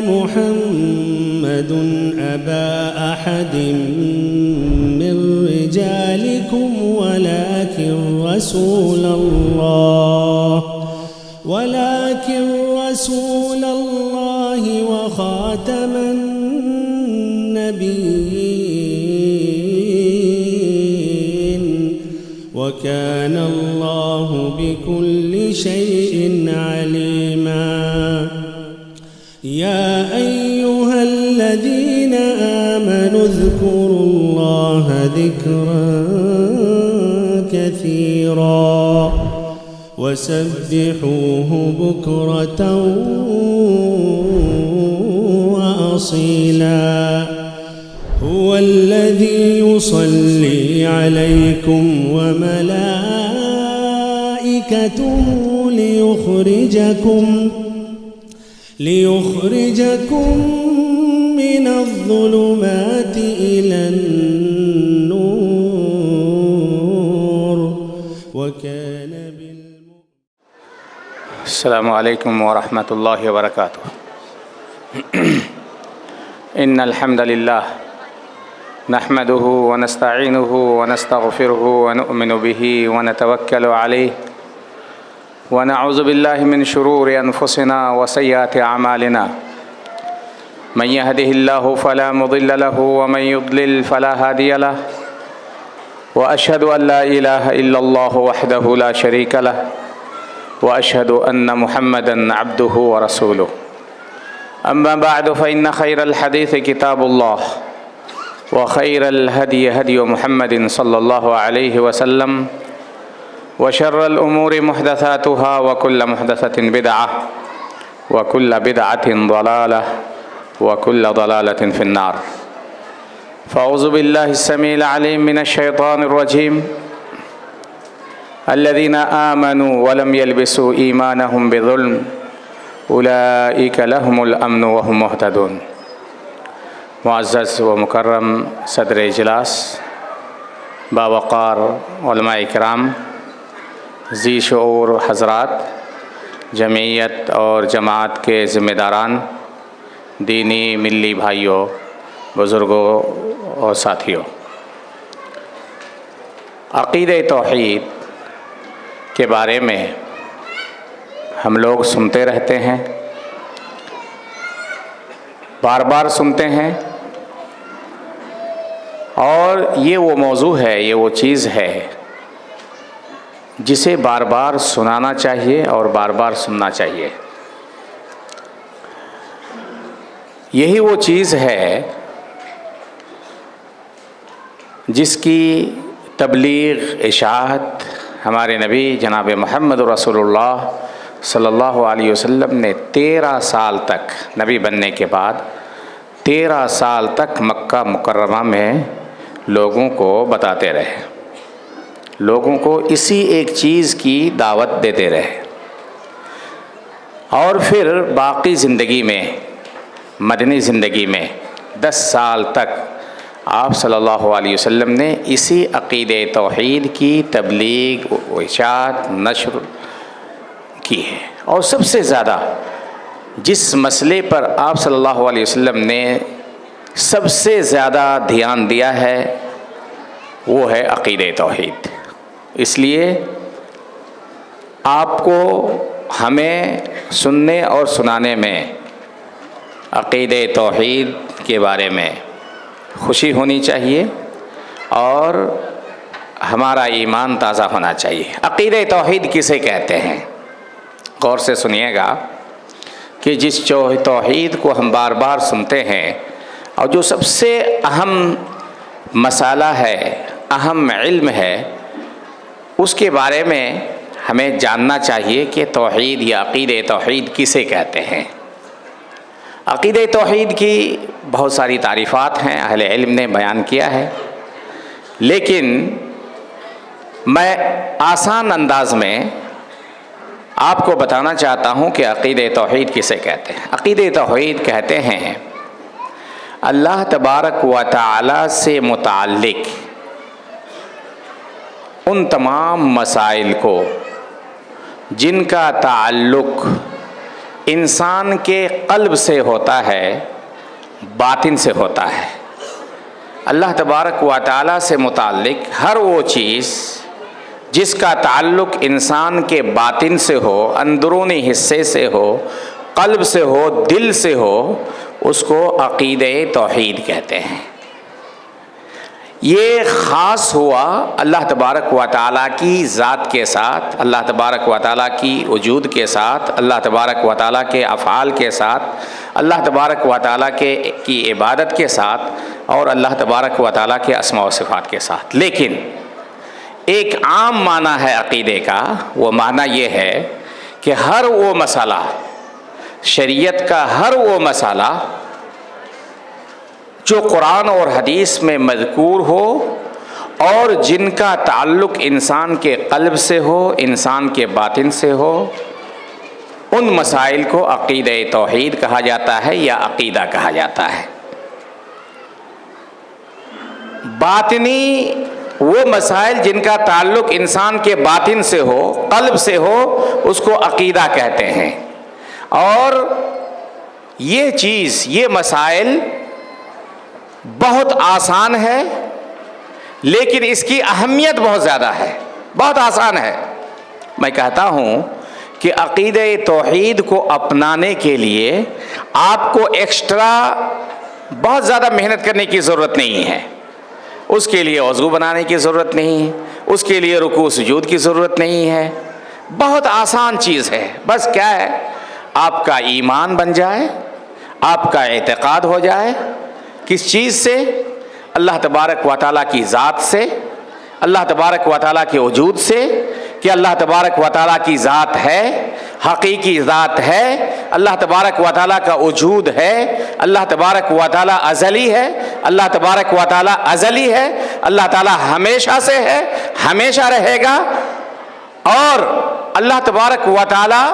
محمد أبا أحد من رجالكم ولكن رسول الله وخاتم النبيين وكان الله بكل شيء عليما يا أيها الذين آمنوا اذكروا الله ذكرا كثيرا وسبحوه بكرة وأصيلا هو الذي يصلي عليكم وملائكته ليخرجكم من الظلمات إلى النور وكان السلام علیکم ورحمۃ اللہ وبرکاتہ۔ ان الحمد للہ نحمده ونستعینه ونستغفره ونؤمن به ونتوکل علیہ ونعوذ باللہ من شرور انفسنا وسیئات اعمالنا من يهده الله فلا مضل له ومن يضلل فلا هادي له واشهد ان لا اله الا الله وحده لا شريك له وأشهد أن محمدًا عبده ورسوله أما بعد فإن خير الحديث كتاب الله وخير الهدي هدي محمد صلى الله عليه وسلم وشر الأمور محدثاتها وكل محدثة بدعة وكل بدعة ضلالة وكل ضلالة في النار فأعوذ بالله السميع العليم من الشيطان الرجيم الذين آمنوا ولم يلبسوا إيمانهم بظلم أولئك لهم الأمن وهم مهتدون۔ معزز و مکرم صدر اجلاس، باوقار علماء کرام، ذی شعور حضرات، جمعیت اور جماعت کے ذمہ داران، دینی ملی بھائیوں، بزرگوں اور ساتھیوں، عقیدہ توحید کے بارے میں ہم لوگ سنتے رہتے ہیں، بار بار سنتے ہیں، اور یہ وہ موضوع ہے، یہ وہ چیز ہے جسے بار بار سنانا چاہیے اور بار بار سننا چاہیے۔ یہی وہ چیز ہے جس کی تبلیغ، اشاعت ہمارے نبی جناب محمد رسول اللہ صلی اللہ علیہ وسلم نے 13 سال تک، نبی بننے کے بعد 13 سال تک مکہ مکرمہ میں لوگوں کو بتاتے رہے، لوگوں کو اسی ایک چیز کی دعوت دیتے رہے، اور پھر باقی زندگی میں، مدنی زندگی میں 10 سال تک آپ صلی اللہ علیہ وسلم نے اسی عقیدہ توحید کی تبلیغ و اشاعت نشر کی ہے۔ اور سب سے زیادہ جس مسئلے پر آپ صلی اللہ علیہ وسلم نے سب سے زیادہ دھیان دیا ہے وہ ہے عقیدہ توحید۔ اس لیے آپ کو، ہمیں سننے اور سنانے میں عقیدہ توحید کے بارے میں خوشی ہونی چاہیے اور ہمارا ایمان تازہ ہونا چاہیے۔ عقیدہ توحید کسے کہتے ہیں؟ غور سے سنیے گا کہ جس توحید کو ہم بار بار سنتے ہیں اور جو سب سے اہم مسئلہ ہے، اہم علم ہے، اس کے بارے میں ہمیں جاننا چاہیے کہ توحید یا عقیدہ توحید کسے کہتے ہیں۔ عقیدہ توحید کی بہت ساری تعریفات ہیں، اہل علم نے بیان کیا ہے، لیکن میں آسان انداز میں آپ کو بتانا چاہتا ہوں کہ عقیدہ توحید کسے کہتے ہیں۔ عقیدہ توحید کہتے ہیں اللہ تبارک و تعالی سے متعلق ان تمام مسائل کو جن کا تعلق انسان کے قلب سے ہوتا ہے، باطن سے ہوتا ہے۔ اللہ تبارک و تعالیٰ سے متعلق ہر وہ چیز جس کا تعلق انسان کے باطن سے ہو، اندرونی حصے سے ہو، قلب سے ہو، دل سے ہو، اس کو عقیدہ توحید کہتے ہیں۔ یہ خاص ہوا اللہ تبارک و تعالیٰ کی ذات کے ساتھ، اللہ تبارک و تعالیٰ کی وجود کے ساتھ، اللہ تبارک و تعالیٰ کے افعال کے ساتھ، اللہ تبارک و تعالیٰ کی عبادت کے ساتھ، اور اللہ تبارک و تعالیٰ کے اسماء و صفات کے ساتھ۔ لیکن ایک عام معنی ہے عقیدے کا، وہ معنی یہ ہے کہ ہر وہ مسئلہ، شریعت کا ہر وہ مسئلہ جو قرآن اور حدیث میں مذکور ہو اور جن کا تعلق انسان کے قلب سے ہو، انسان کے باطن سے ہو، ان مسائل کو عقیدہ توحید کہا جاتا ہے یا عقیدہ کہا جاتا ہے۔ باطنی وہ مسائل جن کا تعلق انسان کے باطن سے ہو، قلب سے ہو، اس کو عقیدہ کہتے ہیں۔ اور یہ چیز، یہ مسائل بہت آسان ہے، لیکن اس کی اہمیت بہت زیادہ ہے، بہت آسان ہے۔ میں کہتا ہوں کہ عقیدہ توحید کو اپنانے کے لیے آپ کو ایکسٹرا بہت زیادہ محنت کرنے کی ضرورت نہیں ہے۔ اس کے لیے وضو بنانے کی ضرورت نہیں، اس کے لیے رکوع سجود کی ضرورت نہیں ہے، بہت آسان چیز ہے۔ بس کیا ہے، آپ کا ایمان بن جائے، آپ کا اعتقاد ہو جائے، کس چیز سے؟ اللہ تبارک و تعالیٰ کی ذات سے، اللہ تبارک و تعالیٰ کے وجود سے، کہ اللہ تبارک و تعالیٰ کی ذات ہے، حقیقی ذات ہے، اللہ تبارک و تعالیٰ کا وجود ہے، اللہ تبارک و تعالیٰ ازلی ہے، اللہ تبارک و تعالیٰ ازلی ہے، اللہ تعالیٰ ہمیشہ سے ہے، ہمیشہ رہے گا، اور اللہ تبارک و تعالیٰ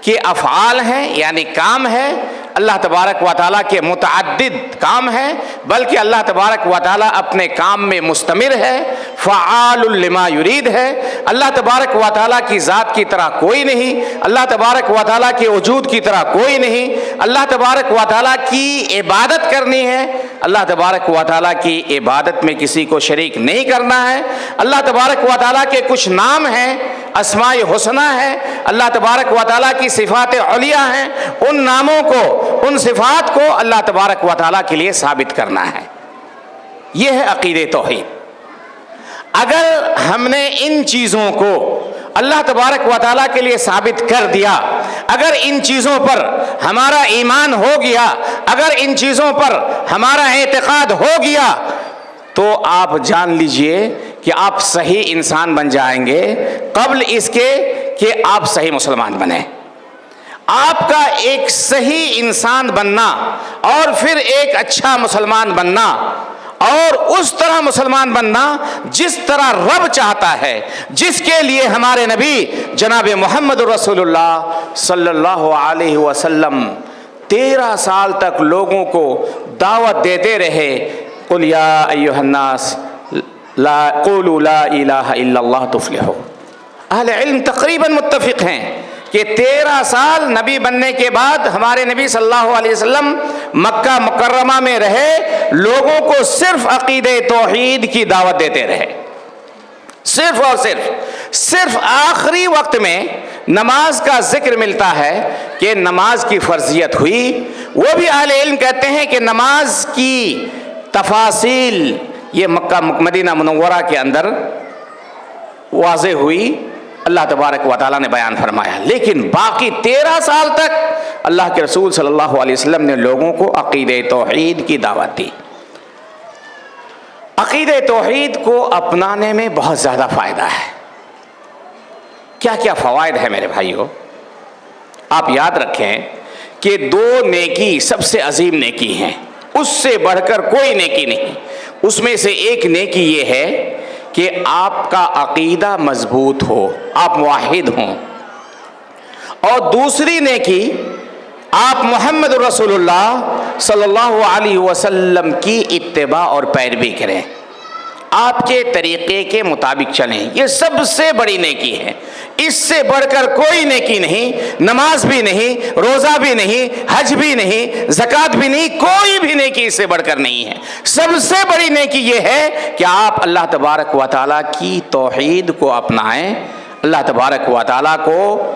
کے افعال ہیں، یعنی کام ہے، اللہ تبارک و تعالیٰ کے متعدد کام ہیں، بلکہ اللہ تبارک و تعالیٰ اپنے کام میں مستمر ہے، فعال لما یرید ہے۔ اللہ تبارک و تعالیٰ کی ذات کی طرح کوئی نہیں، اللہ تبارک و تعالیٰ کے وجود کی طرح کوئی نہیں۔ اللہ تبارک و تعالیٰ کی عبادت کرنی ہے، اللہ تبارک و تعالیٰ کی عبادت میں کسی کو شریک نہیں کرنا ہے۔ اللہ تبارک و تعالیٰ کے کچھ نام ہیں، اسماء حسنہ ہے، اللہ تبارک و تعالیٰ کی صفات علیہ ہیں، ان ناموں کو، ان صفات کو اللہ تبارک و تعالیٰ کے لیے ثابت کرنا ہے۔ یہ ہے عقیدہ توحید۔ اگر ہم نے ان چیزوں کو اللہ تبارک و تعالیٰ کے لیے ثابت کر دیا، اگر ان چیزوں پر ہمارا ایمان ہو گیا، اگر ان چیزوں پر ہمارا اعتقاد ہو گیا، تو آپ جان لیجئے کہ آپ صحیح انسان بن جائیں گے قبل اس کے کہ آپ صحیح مسلمان بنیں۔ آپ کا ایک صحیح انسان بننا اور پھر ایک اچھا مسلمان بننا، اور اس طرح مسلمان بننا جس طرح رب چاہتا ہے، جس کے لیے ہمارے نبی جناب محمد رسول اللہ صلی اللہ علیہ وسلم 13 سال تک لوگوں کو دعوت دیتے رہے، قل یا ایھا الناس لا قولوا لا الہ الا اللہ تفلحوا۔ اہل علم تقریباً متفق ہیں کہ 13 سال نبی بننے کے بعد ہمارے نبی صلی اللہ علیہ وسلم مکہ مکرمہ میں رہے، لوگوں کو صرف عقیدہ توحید کی دعوت دیتے رہے، صرف اور صرف آخری وقت میں نماز کا ذکر ملتا ہے کہ نماز کی فرضیت ہوئی۔ وہ بھی اہل علم کہتے ہیں کہ نماز کی تفاصیل یہ مکہ مدینہ منورہ کے اندر واضح ہوئی، اللہ تبارک و تعالیٰ نے بیان فرمایا، لیکن باقی 13 سال تک اللہ کے رسول صلی اللہ علیہ وسلم نے لوگوں کو عقیدہ توحید کی دعوت دی۔ عقیدہ توحید کو اپنانے میں بہت زیادہ فائدہ ہے۔ کیا کیا فوائد ہے میرے بھائیو؟ آپ یاد رکھیں کہ 2 نیکی سب سے عظیم نیکی ہیں، اس سے بڑھ کر کوئی نیکی نہیں۔ اس میں سے ایک نیکی یہ ہے کہ آپ کا عقیدہ مضبوط ہو، آپ موحد ہوں، اور دوسری نیکی آپ محمد رسول اللہ صلی اللہ علیہ وسلم کی اتباع اور پیروی کریں۔ آپ کے طریقے کے مطابق چلیں، یہ سب سے بڑی نیکی ہے۔ اس سے بڑھ کر کوئی نیکی نہیں، نماز بھی نہیں، روزہ بھی نہیں، حج بھی نہیں، زکوٰۃ بھی نہیں، کوئی بھی نیکی اس سے بڑھ کر نہیں ہے۔ سب سے بڑی نیکی یہ ہے کہ آپ اللہ تبارک و تعالیٰ کی توحید کو اپنائیں، اللہ تبارک و تعالیٰ کو،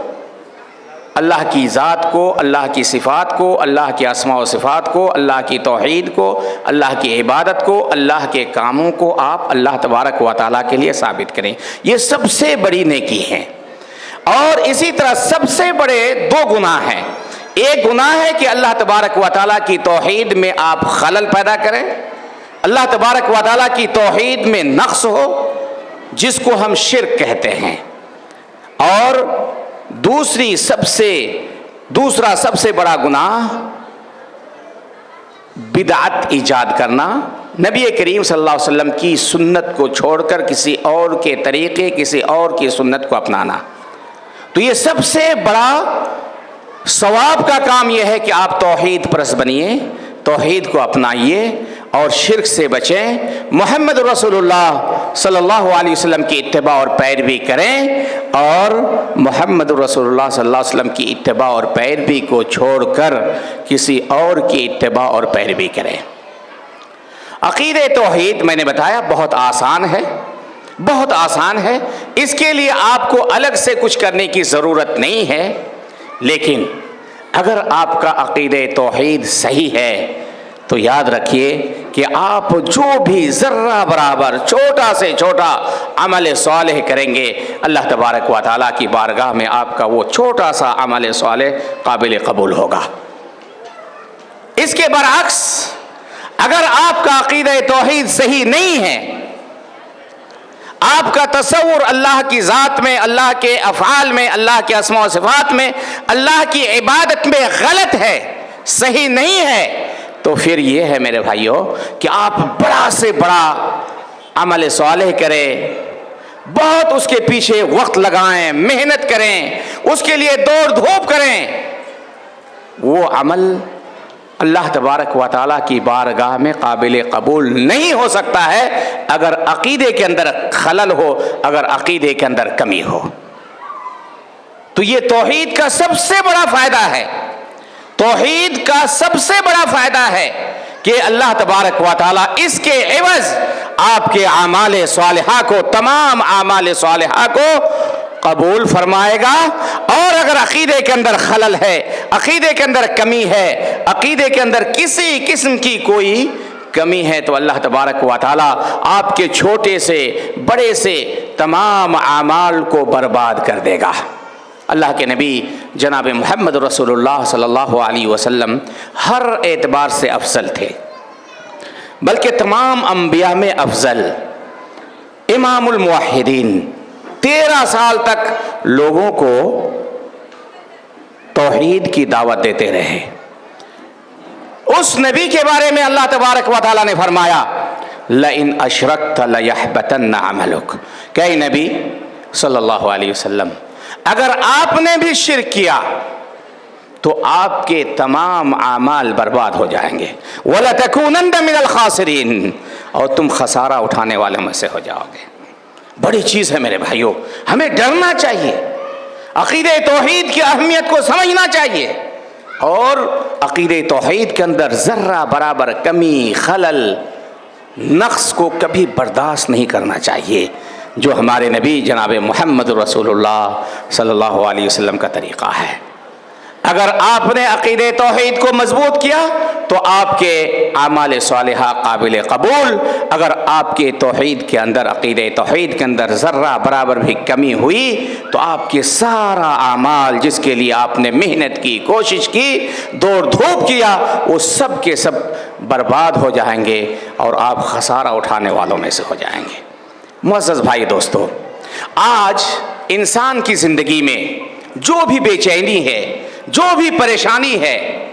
اللہ کی ذات کو، اللہ کی صفات کو، اللہ کے اسماء و صفات کو، اللہ کی توحید کو، اللہ کی عبادت کو، اللہ کے کاموں کو آپ اللہ تبارک و تعالیٰ کے لیے ثابت کریں۔ یہ سب سے بڑی نیکی ہے۔ اور اسی طرح سب سے بڑے دو گناہ ہیں۔ ایک گناہ ہے کہ اللہ تبارک و تعالیٰ کی توحید میں آپ خلل پیدا کریں، اللہ تبارک و تعالیٰ کی توحید میں نقص ہو، جس کو ہم شرک کہتے ہیں۔ اور دوسرا سب سے بڑا گناہ بدعت ایجاد کرنا، نبی کریم صلی اللہ علیہ وسلم کی سنت کو چھوڑ کر کسی اور کے طریقے، کسی اور کی سنت کو اپنانا۔ تو یہ سب سے بڑا ثواب کا کام یہ ہے کہ آپ توحید پرست بنیے، توحید کو اپنائیے اور شرک سے بچیں، محمد رسول اللہ صلی اللہ علیہ وسلم کی اتباع اور پیروی کریں، اور محمد رسول اللہ صلی اللہ علیہ وسلم کی اتباع اور پیروی کو چھوڑ کر کسی اور کی اتباع اور پیروی کریں۔ عقیدہ توحید میں نے بتایا بہت آسان ہے، بہت آسان ہے، اس کے لیے آپ کو الگ سے کچھ کرنے کی ضرورت نہیں ہے۔ لیکن اگر آپ کا عقیدہ توحید صحیح ہے تو یاد رکھیے کہ آپ جو بھی ذرہ برابر چھوٹا سے چھوٹا عمل صالح کریں گے، اللہ تبارک و تعالیٰ کی بارگاہ میں آپ کا وہ چھوٹا سا عمل صالح قابل قبول ہوگا۔ اس کے برعکس اگر آپ کا عقیدہ توحید صحیح نہیں ہے، آپ کا تصور اللہ کی ذات میں، اللہ کے افعال میں، اللہ کے اسماء و صفات میں، اللہ کی عبادت میں غلط ہے، صحیح نہیں ہے، تو پھر یہ ہے میرے بھائیوں کہ آپ بڑا سے بڑا عمل صالح کریں، بہت اس کے پیچھے وقت لگائیں، محنت کریں، اس کے لیے دوڑ دھوپ کریں، وہ عمل اللہ تبارک و تعالیٰ کی بارگاہ میں قابل قبول نہیں ہو سکتا ہے اگر عقیدے کے اندر خلل ہو، اگر عقیدے کے اندر کمی ہو۔ تو یہ توحید کا سب سے بڑا فائدہ ہے، توحید کا سب سے بڑا فائدہ ہے کہ اللہ تبارک و تعالیٰ اس کے عوض آپ کے اعمال صالحہ کو، تمام اعمال صالحہ کو قبول فرمائے گا۔ اور اگر عقیدے کے اندر خلل ہے، عقیدے کے اندر کمی ہے، عقیدے کے اندر کسی قسم کی کوئی کمی ہے، تو اللہ تبارک و تعالیٰ آپ کے چھوٹے سے بڑے سے تمام اعمال کو برباد کر دے گا۔ اللہ کے نبی جناب محمد رسول اللہ صلی اللہ علیہ وسلم ہر اعتبار سے افضل تھے، بلکہ تمام انبیاء میں افضل، امام الموحدین، 13 سال تک لوگوں کو توحید کی دعوت دیتے رہے۔ اس نبی کے بارے میں اللہ تبارک و تعالیٰ نے فرمایا لَإِنْ أَشْرَكْتَ لَيَحْبَطَنَّ عَمَلُكَ، کہ اے نبی صلی اللہ علیہ وسلم، اگر آپ نے بھی شرک کیا تو آپ کے تمام اعمال برباد ہو جائیں گے، وَلَتَكُونَنَّ مِنَ الْخَاسِرِينَ، اور تم خسارہ اٹھانے والوں میں سے ہو جاؤ گے۔ بڑی چیز ہے میرے بھائیوں، ہمیں ڈرنا چاہیے، عقیدہ توحید کی اہمیت کو سمجھنا چاہیے، اور عقیدہ توحید کے اندر ذرہ برابر کمی، خلل، نقص کو کبھی برداشت نہیں کرنا چاہیے، جو ہمارے نبی جناب محمد رسول اللہ صلی اللہ علیہ وسلم کا طریقہ ہے۔ اگر آپ نے عقیدہ توحید کو مضبوط کیا تو آپ کے اعمال صالحہ قابل قبول، اگر آپ کے توحید کے اندر، عقیدہ توحید کے اندر ذرہ برابر بھی کمی ہوئی تو آپ کے سارا اعمال جس کے لیے آپ نے محنت کی، کوشش کی، دوڑ دھوپ کیا، وہ سب کے سب برباد ہو جائیں گے اور آپ خسارہ اٹھانے والوں میں سے ہو جائیں گے۔ معزز بھائی دوستو، آج انسان کی زندگی میں جو بھی بے چینی ہے، جو بھی پریشانی ہے،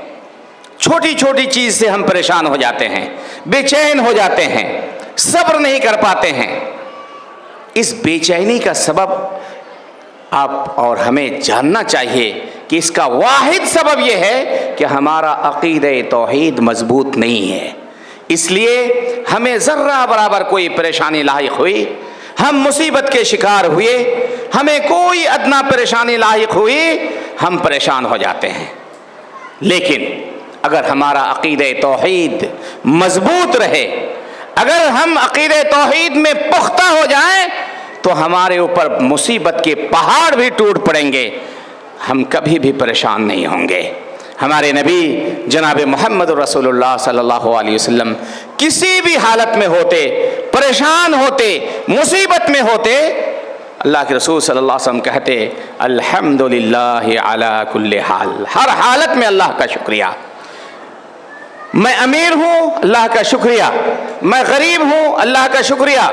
چھوٹی چھوٹی چیز سے ہم پریشان ہو جاتے ہیں، بے چین ہو جاتے ہیں، صبر نہیں کر پاتے ہیں۔ اس بے چینی کا سبب آپ اور ہمیں جاننا چاہیے کہ اس کا واحد سبب یہ ہے کہ ہمارا عقیدہ توحید مضبوط نہیں ہے۔ اس لیے ہمیں ذرہ برابر کوئی پریشانی لاحق ہوئی، ہم مصیبت کے شکار ہوئے، ہمیں کوئی ادنا پریشانی لاحق ہوئی، ہم پریشان ہو جاتے ہیں۔ لیکن اگر ہمارا عقیدہ توحید مضبوط رہے، اگر ہم عقیدہ توحید میں پختہ ہو جائیں تو ہمارے اوپر مصیبت کے پہاڑ بھی ٹوٹ پڑیں گے، ہم کبھی بھی پریشان نہیں ہوں گے۔ ہمارے نبی جناب محمد رسول اللہ صلی اللہ علیہ وسلم کسی بھی حالت میں ہوتے، پریشان ہوتے، مصیبت میں ہوتے، اللہ کے رسول صلی اللہ علیہ وسلم کہتے الحمدللہ علی کل حال، ہر حالت میں اللہ کا شکریہ۔ میں امیر ہوں، اللہ کا شکریہ، میں غریب ہوں، اللہ کا شکریہ،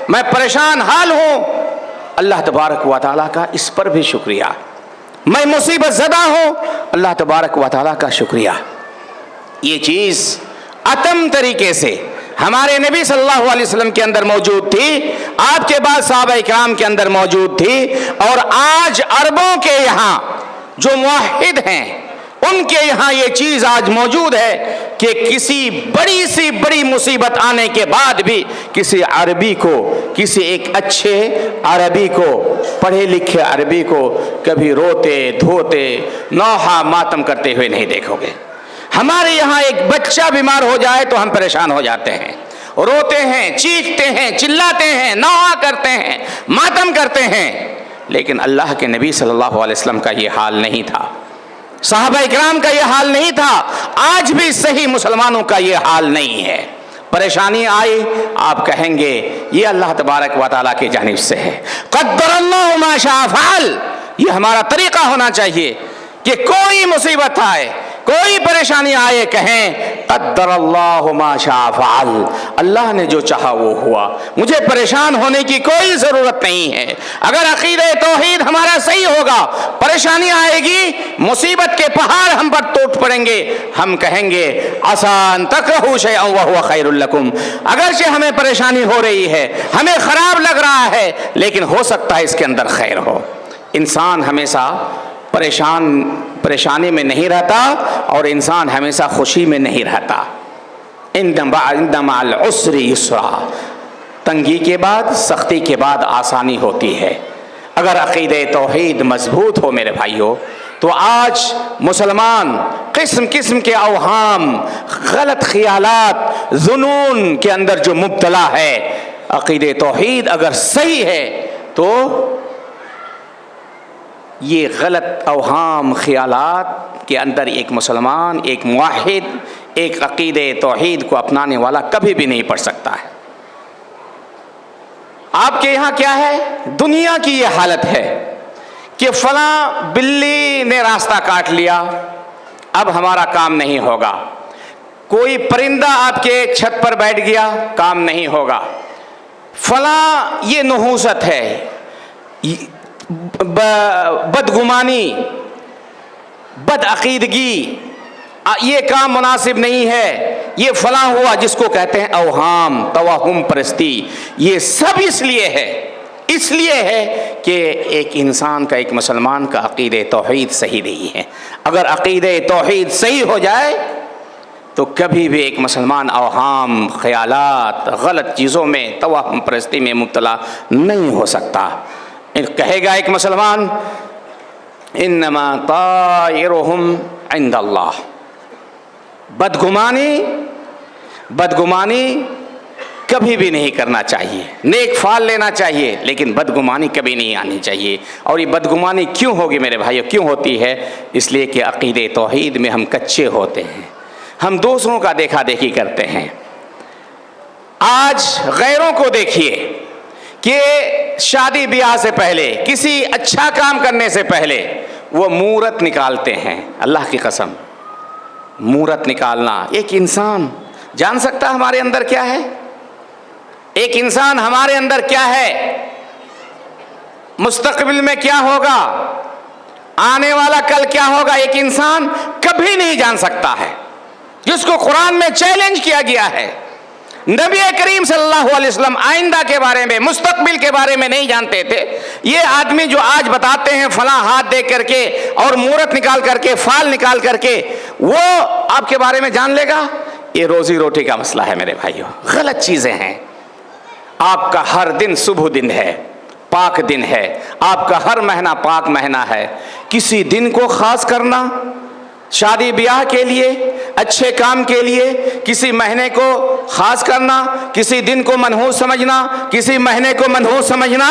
میں پریشان حال ہوں، اللہ تبارک و تعالیٰ کا اس پر بھی شکریہ، میں مصیبت زدہ ہوں، اللہ تبارک و تعالیٰ کا شکریہ۔ یہ چیز اتم طریقے سے ہمارے نبی صلی اللہ علیہ وسلم کے اندر موجود تھی، آپ کے بعد صحابہ کرام کے اندر موجود تھی، اور آج عربوں کے یہاں جو موحد ہیں ان کے یہاں یہ چیز آج موجود ہے کہ کسی بڑی سی بڑی مصیبت آنے کے بعد بھی کسی عربی کو، کسی ایک اچھے عربی کو، پڑھے لکھے عربی کو کبھی روتے دھوتے نوحہ ماتم کرتے ہوئے نہیں دیکھو گے۔ ہمارے یہاں ایک بچہ بیمار ہو جائے تو ہم پریشان ہو جاتے ہیں، روتے ہیں، چیختے ہیں، چلاتے ہیں، نوحہ کرتے ہیں، ماتم کرتے ہیں، لیکن اللہ کے نبی صلی اللہ علیہ وسلم کا یہ حال نہیں تھا، صحابہ اکرام کا یہ حال نہیں تھا، آج بھی صحیح مسلمانوں کا یہ حال نہیں ہے۔ پریشانی آئی آپ کہیں گے یہ اللہ تبارک و تعالیٰ کی جانب سے ہے، قدر اللہ ما شاء فعل۔ یہ ہمارا طریقہ ہونا چاہیے کہ کوئی مصیبت آئے، کوئی پریشانی آئے، کہیں قدر اللہ ما شاء فعل، اللہ نے جو چاہا وہ ہوا، مجھے پریشان ہونے کی کوئی ضرورت نہیں ہے۔ اگر عقیدہ توحید ہمارا صحیح ہوگا، پریشانی آئے گی، مصیبت کے پہاڑ ہم پر ٹوٹ پڑیں گے، ہم کہیں گے آسان تکرہوا شیئا وہو خیر لکم، اگرچہ ہمیں پریشانی ہو رہی ہے، ہمیں خراب لگ رہا ہے، لیکن ہو سکتا ہے اس کے اندر خیر ہو۔ انسان ہمیشہ پریشانی میں نہیں رہتا، اور انسان ہمیشہ خوشی میں نہیں رہتا۔ ان مع العسر یسرا، تنگی کے بعد، سختی کے بعد آسانی ہوتی ہے۔ اگر عقیدہ توحید مضبوط ہو میرے بھائیو، تو آج مسلمان قسم قسم کے اوہام، غلط خیالات، ظنون کے اندر جو مبتلا ہے، عقیدہ توحید اگر صحیح ہے تو یہ غلط اوہام خیالات کے اندر ایک مسلمان، ایک موحد، ایک عقیدہ توحید کو اپنانے والا کبھی بھی نہیں پڑ سکتا ہے۔ آپ کے یہاں کیا ہے؟ دنیا کی یہ حالت ہے کہ فلاں بلی نے راستہ کاٹ لیا، اب ہمارا کام نہیں ہوگا۔ کوئی پرندہ آپ کے چھت پر بیٹھ گیا، کام نہیں ہوگا۔ فلاں یہ نحوست ہے، بدگمانی، بد عقیدگی، یہ کام مناسب نہیں ہے، یہ فلاں ہوا، جس کو کہتے ہیں اوہام، توہم پرستی۔ یہ سب اس لیے ہے کہ ایک انسان کا، ایک مسلمان کا عقیدہ توحید صحیح نہیں ہے۔ اگر عقیدہ توحید صحیح ہو جائے تو کبھی بھی ایک مسلمان اوہام، خیالات، غلط چیزوں میں، توہم پرستی میں مبتلا نہیں ہو سکتا۔ کہے گا ایک مسلمان انما طائرهم عند اللہ، بدگمانی کبھی بھی نہیں کرنا چاہیے، نیک فعل لینا چاہیے، لیکن بدگمانی کبھی نہیں آنی چاہیے۔ اور یہ بدگمانی کیوں ہوگی میرے بھائیو؟ کیوں ہوتی ہے؟ اس لیے کہ عقیدہ توحید میں ہم کچے ہوتے ہیں، ہم دوسروں کا دیکھا دیکھی کرتے ہیں۔ آج غیروں کو دیکھیے کہ شادی بیاہ سے پہلے، کسی اچھا کام کرنے سے پہلے وہ مہورت نکالتے ہیں۔ اللہ کی قسم، مہورت نکالنا، ایک انسان جان سکتا ہے ہمارے اندر کیا ہے؟ ایک انسان ہمارے اندر کیا ہے، مستقبل میں کیا ہوگا، آنے والا کل کیا ہوگا، ایک انسان کبھی نہیں جان سکتا ہے، جس کو قرآن میں چیلنج کیا گیا ہے۔ نبی کریم صلی اللہ علیہ وسلم آئندہ کے بارے میں، مستقبل کے بارے میں نہیں جانتے تھے۔ یہ آدمی جو آج بتاتے ہیں فلاں ہاتھ دیکھ کر کے اور مہورت نکال کر کے، فال نکال کر کے، وہ آپ کے بارے میں جان لے گا یہ روزی روٹی کا مسئلہ ہے میرے بھائیوں، غلط چیزیں ہیں۔ آپ کا ہر دن صبح دن ہے، پاک دن ہے، آپ کا ہر مہینہ پاک مہینہ ہے۔ کسی دن کو خاص کرنا شادی بیاہ کے لیے، اچھے کام کے لیے، کسی مہینے کو خاص کرنا، کسی دن کو منحوس سمجھنا، کسی مہینے کو منحوس سمجھنا،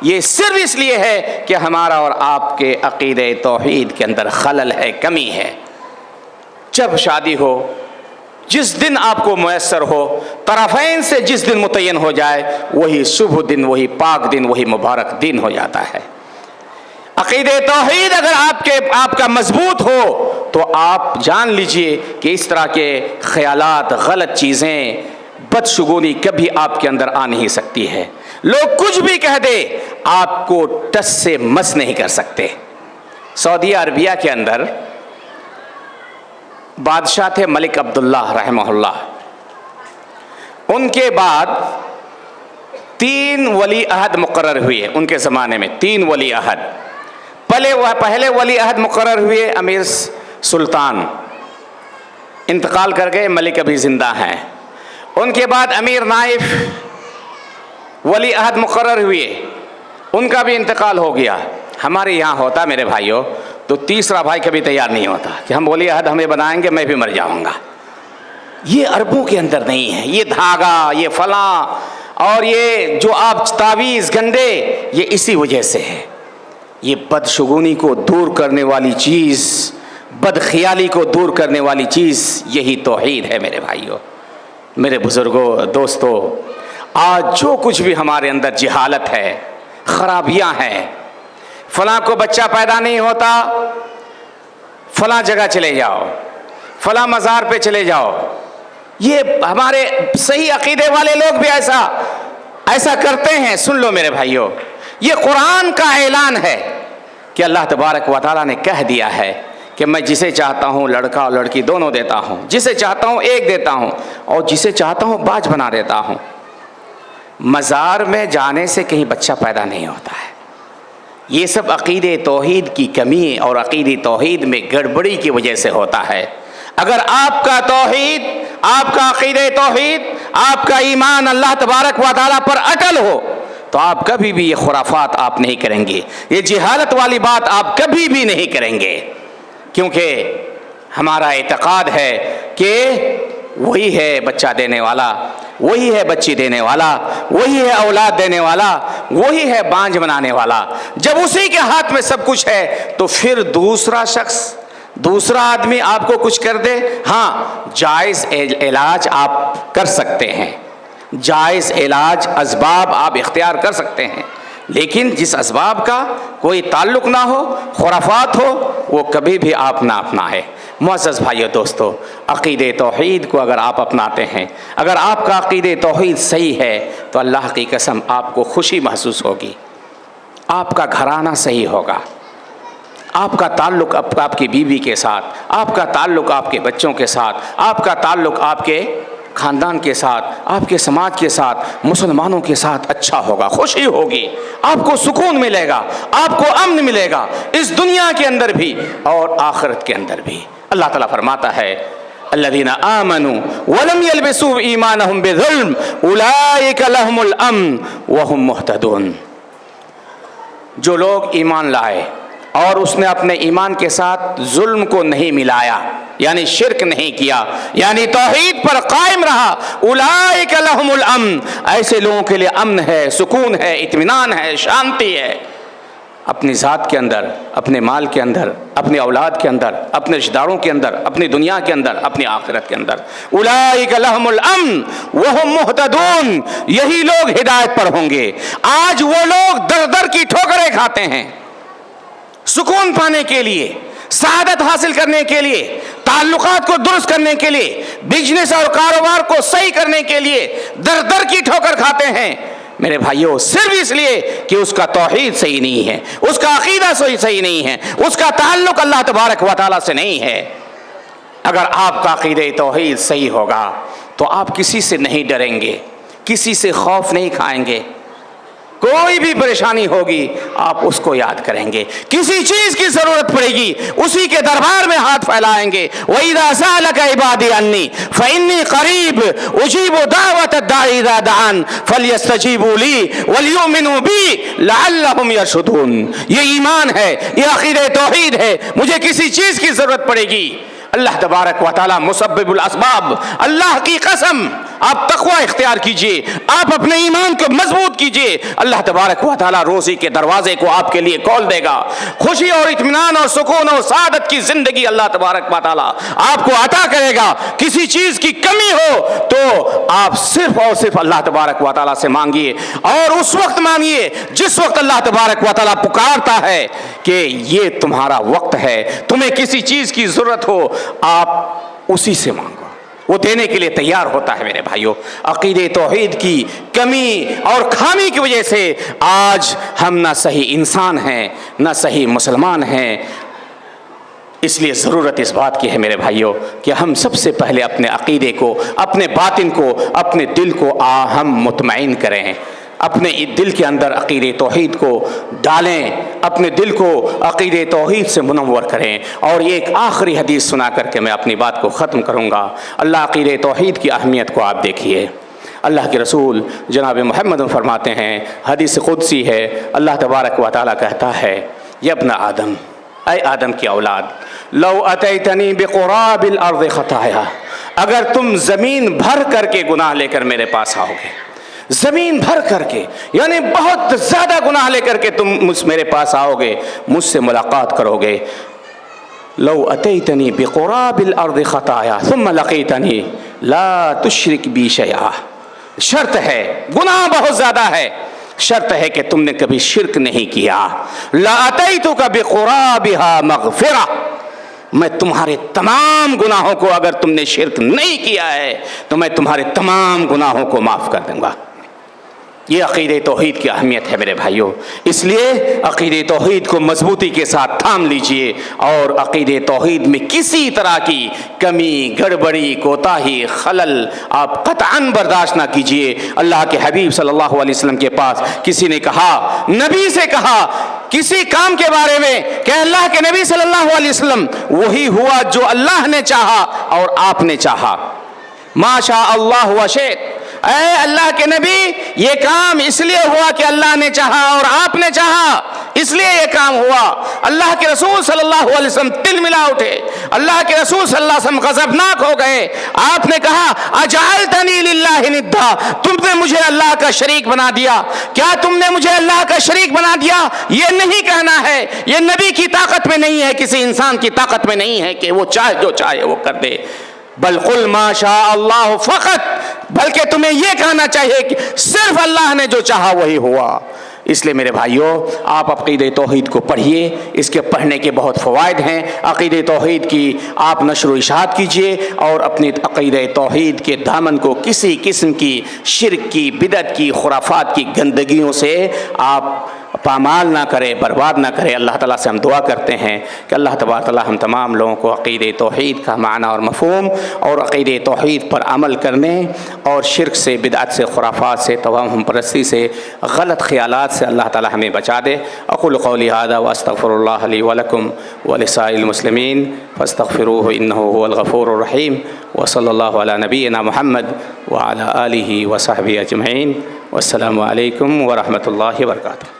یہ صرف اس لیے ہے کہ ہمارا اور آپ کے عقیدہ توحید کے اندر خلل ہے، کمی ہے۔ جب شادی ہو، جس دن آپ کو میسر ہو، طرفین سے جس دن متعین ہو جائے، وہی شبھ دن، وہی پاک دن، وہی مبارک دن ہو جاتا ہے۔ عقیدہ توحید اگر آپ کا مضبوط ہو تو آپ جان لیجئے کہ اس طرح کے خیالات، غلط چیزیں، بدشگونی کبھی آپ کے اندر آ نہیں سکتی ہے۔ لوگ کچھ بھی کہہ دے، آپ کو ٹس سے مس نہیں کر سکتے۔ سعودی عربیہ کے اندر بادشاہ تھے ملک عبداللہ رحمہ اللہ۔ ان کے بعد 3 ولی عہد مقرر ہوئے ان کے زمانے میں، 3 ولی عہد۔ پہلے ولی عہد مقرر ہوئے امیر سلطان، انتقال کر گئے، ملک ابھی زندہ ہیں۔ ان کے بعد امیر نائف ولی عہد مقرر ہوئے، ان کا بھی انتقال ہو گیا۔ ہمارے یہاں ہوتا میرے بھائیوں تو تیسرا بھائی کبھی تیار نہیں ہوتا کہ ہم ولی عہد ہمیں بنائیں گے، میں بھی مر جاؤں گا۔ یہ عربوں کے اندر نہیں ہے، یہ دھاگا، یہ فلاں اور یہ جو آپ تعویذ گندے، یہ اسی وجہ سے ہے۔ یہ بدشگونی کو دور کرنے والی چیز، بدخیالی کو دور کرنے والی چیز یہی توحید ہے میرے بھائیوں، میرے بزرگوں، دوستوں۔ آج جو کچھ بھی ہمارے اندر جہالت ہے، خرابیاں ہیں، فلاں کو بچہ پیدا نہیں ہوتا، فلاں جگہ چلے جاؤ، فلاں مزار پہ چلے جاؤ، یہ ہمارے صحیح عقیدے والے لوگ بھی ایسا کرتے ہیں۔ سن لو میرے بھائیوں، یہ قرآن کا اعلان ہے کہ اللہ تبارک و تعالیٰ نے کہہ دیا ہے کہ میں جسے چاہتا ہوں لڑکا اور لڑکی دونوں دیتا ہوں، جسے چاہتا ہوں ایک دیتا ہوں، اور جسے چاہتا ہوں باج بنا دیتا ہوں۔ مزار میں جانے سے کہیں بچہ پیدا نہیں ہوتا ہے۔ یہ سب عقیدہ توحید کی کمی اور عقیدہ توحید میں گڑبڑی کی وجہ سے ہوتا ہے۔ اگر آپ کا توحید، آپ کا عقیدہ توحید، آپ کا ایمان اللہ تبارک و تعالیٰ پر اٹل ہو تو آپ کبھی بھی یہ خرافات آپ نہیں کریں گے، یہ جہالت والی بات آپ کبھی بھی نہیں کریں گے، کیونکہ ہمارا اعتقاد ہے کہ وہی ہے بچہ دینے والا، وہی ہے بچی دینے والا، وہی ہے اولاد دینے والا، وہی ہے بانجھ بنانے والا۔ جب اسی کے ہاتھ میں سب کچھ ہے تو پھر دوسرا شخص، دوسرا آدمی آپ کو کچھ کر دے، ہاں جائز علاج آپ کر سکتے ہیں، جائز علاج اسباب آپ اختیار کر سکتے ہیں، لیکن جس اسباب کا کوئی تعلق نہ ہو، خرافات ہو، وہ کبھی بھی آپ نہ اپنائیں۔ معزز بھائیو دوستو، عقیدہ توحید کو اگر آپ اپناتے ہیں، اگر آپ کا عقیدہ توحید صحیح ہے تو اللہ کی قسم آپ کو خوشی محسوس ہوگی، آپ کا گھرانہ صحیح ہوگا، آپ کا تعلق آپ کی بیوی کے ساتھ، آپ کا تعلق آپ کے بچوں کے ساتھ، آپ کا تعلق آپ کے خاندان کے ساتھ، آپ کے سماج کے ساتھ، مسلمانوں کے ساتھ اچھا ہوگا، خوشی ہوگی، آپ کو سکون ملے گا، آپ کو امن ملے گا، اس دنیا کے اندر بھی اور آخرت کے اندر بھی۔ اللہ تعالیٰ فرماتا ہے الذین آمنوا ولم یلبسوا ایمانہم بظلم اولئک لہم الامن وہم مہتدون۔ جو لوگ ایمان لائے اور اس نے اپنے ایمان کے ساتھ ظلم کو نہیں ملایا، یعنی شرک نہیں کیا، یعنی توحید پر قائم رہا، اولئک لہم الامن، ایسے لوگوں کے لیے امن ہے، سکون ہے، اطمینان ہے، شانتی ہے، اپنی ذات کے اندر، اپنے مال کے اندر، اپنے اولاد کے اندر، اپنے رشتہ داروں کے اندر، اپنی دنیا کے اندر، اپنی آخرت کے اندر۔ اولئک لہم الامن وہم مہتدون، یہی لوگ ہدایت پر ہوں گے۔ آج وہ لوگ در در کی ٹھوکریں کھاتے ہیں، سکون پانے کے لیے، سعادت حاصل کرنے کے لیے، تعلقات کو درست کرنے کے لیے، بزنس اور کاروبار کو صحیح کرنے کے لیے در در کی ٹھوکر کھاتے ہیں میرے بھائیوں، صرف اس لیے کہ اس کا توحید صحیح نہیں ہے، اس کا عقیدہ صحیح نہیں ہے، اس کا تعلق اللہ تبارک و تعالیٰ سے نہیں ہے۔ اگر آپ کا عقیدہ توحید صحیح ہوگا تو آپ کسی سے نہیں ڈریں گے، کسی سے خوف نہیں کھائیں گے۔ کوئی بھی پریشانی ہوگی آپ اس کو یاد کریں گے، کسی چیز کی ضرورت پڑے گی اسی کے دربار میں ہاتھ پھیلائیں گے۔ وَإِذَا سَأَلَكَ عِبَادِي عَنِّي فَإِنِّي قَرِيبٌ أُجِيبُ دَعْوَةَ الدَّاعِ إِذَا دَعَانِ فَلْيَسْتَجِيبُوا لِي وَلْيُؤْمِنُوا بِي لَعَلَّهُمْ يَرْشُدُونَ۔ یہ ایمان ہے، یہ عقیدہ توحید ہے۔ مجھے کسی چیز کی ضرورت پڑے گی، اللہ تبارک و تعالی مسبب الاسباب، اللہ کی قسم آپ تقوی اختیار کیجئے، آپ اپنے ایمان کو مضبوط کیجئے، اللہ تبارک و تعالی روزی کے دروازے کو آپ کے لیے کھول دے گا، خوشی اور اطمینان اور سکون اور سعادت کی زندگی اللہ تبارک و تعالی آپ کو عطا کرے گا۔ کسی چیز کی کمی ہو تو آپ صرف اور صرف اللہ تبارک و تعالی سے مانگیے، اور اس وقت مانگیے جس وقت اللہ تبارک و تعالی پکارتا ہے کہ یہ تمہارا وقت ہے، تمہیں کسی چیز کی ضرورت ہو آپ اسی سے مانگو، وہ دینے کے لیے تیار ہوتا ہے۔ میرے بھائیوں، عقیدہ توحید کی کمی اور خامی کی وجہ سے آج ہم نہ صحیح انسان ہیں نہ صحیح مسلمان ہیں۔ اس لیے ضرورت اس بات کی ہے میرے بھائیوں کہ ہم سب سے پہلے اپنے عقیدے کو، اپنے باطن کو، اپنے دل کو ہم مطمئن کریں، اپنے دل کے اندر عقیدہ توحید کو ڈالیں، اپنے دل کو عقیدہ توحید سے منور کریں۔ اور یہ ایک آخری حدیث سنا کر کے میں اپنی بات کو ختم کروں گا۔ اللہ عقیدہ توحید کی اہمیت کو آپ دیکھیے، اللہ کے رسول جناب محمد فرماتے ہیں، حدیث قدسی ہے، اللہ تبارک و تعالیٰ کہتا ہے، یا ابن آدم، اے آدم کی اولاد، لو اتیتنی بقراب الارض خطایا، اگر تم زمین بھر کر کے گناہ لے کر میرے پاس آؤ گے، زمین بھر کر کے، یعنی بہت زیادہ گناہ لے کر کے تم میرے پاس آؤ گے، مجھ سے ملاقات کرو گے، لو اتیتنی بقراب الارض خطایا ثم لقیتنی لا تشرک بی شیئا، شرط ہے، گناہ بہت زیادہ ہے، شرط ہے کہ تم نے کبھی شرک نہیں کیا، لا اتیتک بقرابها مغفرہ، میں تمہارے تمام گناہوں کو، اگر تم نے شرک نہیں کیا ہے تو میں تمہارے تمام گناہوں کو معاف کر دوں گا۔ یہ عقیدہ توحید کی اہمیت ہے میرے بھائیوں، اس لیے عقیدہ توحید کو مضبوطی کے ساتھ تھام لیجئے، اور عقیدہ توحید میں کسی طرح کی کمی، گڑبڑی، کوتاہی، خلل آپ قطعاً برداشت نہ کیجئے۔ اللہ کے حبیب صلی اللہ علیہ وسلم کے پاس کسی نے کہا، نبی سے کہا کسی کام کے بارے میں کہ اللہ کے نبی صلی اللہ علیہ وسلم، وہی ہوا جو اللہ نے چاہا اور آپ نے چاہا، ما شاء اللہ وشئت، اے اللہ کے نبی یہ کام اس لیے ہوا کہ اللہ نے چاہا اور آپ نے چاہا، اس لیے یہ کام ہوا۔ اللہ کے رسول صلی اللہ علیہ وسلم تل ملا اٹھے، اللہ کے رسول صلی اللہ علیہ وسلم غضبناک ہو گئے، آپ نے کہا اجعلتنی للہ ندا، تم نے مجھے اللہ کا شریک بنا دیا، کیا تم نے مجھے اللہ کا شریک بنا دیا؟ یہ نہیں کہنا ہے، یہ نبی کی طاقت میں نہیں ہے، کسی انسان کی طاقت میں نہیں ہے کہ وہ چاہے جو چاہے وہ کر دے، بل قل ما شاء اللہ فقط، بلکہ تمہیں یہ کہنا چاہیے کہ صرف اللہ نے جو چاہا وہی ہوا۔ اس لیے میرے بھائیوں، آپ عقیدہ توحید کو پڑھیے، اس کے پڑھنے کے بہت فوائد ہیں، عقیدہ توحید کی آپ نشر و اشاعت کیجئے، اور اپنی عقیدہ توحید کے دامن کو کسی قسم کی شرک کی، بدعت کی، خرافات کی گندگیوں سے آپ پامال نہ کرے، برباد نہ کرے۔ اللہ تعالیٰ سے ہم دعا کرتے ہیں کہ اللہ تبارک تعالیٰ ہم تمام لوگوں کو عقیدہ توحید کا معنی اور مفہوم اور عقیدہ توحید پر عمل کرنے، اور شرک سے، بدعت سے، خرافات سے، توہم پرستی سے، غلط خیالات سے اللہ تعالیٰ ہمیں بچا دے۔ اقول قولی ھذا واستغفر اللہ لی ولکم ولسائر المسلمین فاستغفروہ انہ هو الغفور الرحیم، وصلی اللہ علی نبینا محمد وعلی آلہ وصحبہ اجمعین، والسلام علیکم ورحمۃ اللہ وبرکاتہ۔